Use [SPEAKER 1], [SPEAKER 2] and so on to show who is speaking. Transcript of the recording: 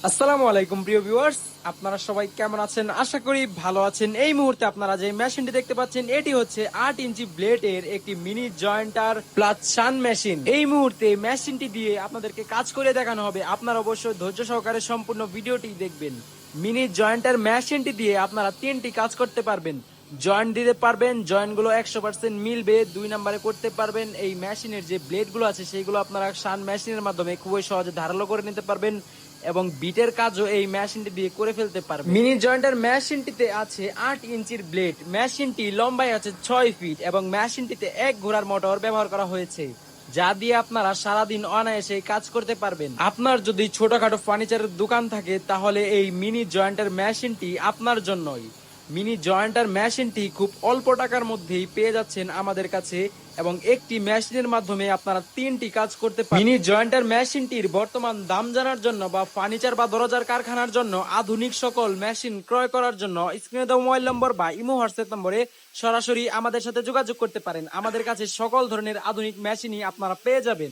[SPEAKER 1] আসসালামু আলাইকুম প্রিয় ভিউয়ার্স, আপনারা সবাই কেমন আছেন? আশা করি ভালো আছেন। এই মুহূর্তে আপনারা যে মেশিনটি দেখতে পাচ্ছেন এটি হচ্ছে 8 ইঞ্চি ব্লেড এর একটি মিনি জয়েন্টার প্লাস শান মেশিন। এই মুহূর্তে মেশিনটি দিয়ে আপনাদেরকে কাজ করে দেখানো হবে। আপনারা অবশ্যই ধৈর্য সহকারে সম্পূর্ণ ভিডিওটি দেখবেন। মিনি জয়েন্টার মেশিনটি দিয়ে আপনারা 3টি কাজ করতে পারবেন। জয়েন্ট দিতে পারবেন, জয়েন্ট গুলো 100% মিলবে। 2 নম্বরে করতে পারবেন এই মেশিনের যে ব্লেড গুলো আছে সেগুলো আপনারা শান মেশিনের মাধ্যমে খুবই সহজে ধারালো করে নিতে পারবেন এবং বিটের কাজও এই মেশিনটি দিয়ে করে ফেলতে পারবে। মিনি জয়েন্টার মেশিনটিতে আছে 8 ইঞ্চির ব্লেড। মেশিনটি লম্বায় আছে 6 ফিট এবং মেশিনটিতে 1 ঘোড়ার মোটর ব্যবহার করা হয়েছে, যা দিয়ে আপনারা সারাদিন অনায়াসে কাজ করতে পারবেন। আপনার যদি ছোটখাটো ফার্নিচারের দোকান থাকে তাহলে এই মিনি জয়েন্টার মেশিনটি আপনার জন্যই। মিনি জয়েন্টার মেশিনটি খুব অল্প টাকার মধ্যেই পেয়ে যাচ্ছেন আমাদের কাছে এবং একটি মেশিনের মাধ্যমে আপনারা 3টি কাজ করতে পারেন। মিনি জয়েন্টার মেশিনটির বর্তমান দাম জানার জন্য বা ফার্নিচার বা দরজার কারখানার জন্য আধুনিক সকল মেশিন ক্রয় করার জন্য স্ক্রিনে দেওয়া মোবাইল নম্বর বা ইমো হোয়াটসঅ্যাপ নম্বরে সরাসরি আমাদের সাথে যোগাযোগ করতে পারেন। আমাদের কাছে সকল ধরনের আধুনিক মেশিনই আপনারা পেয়ে যাবেন।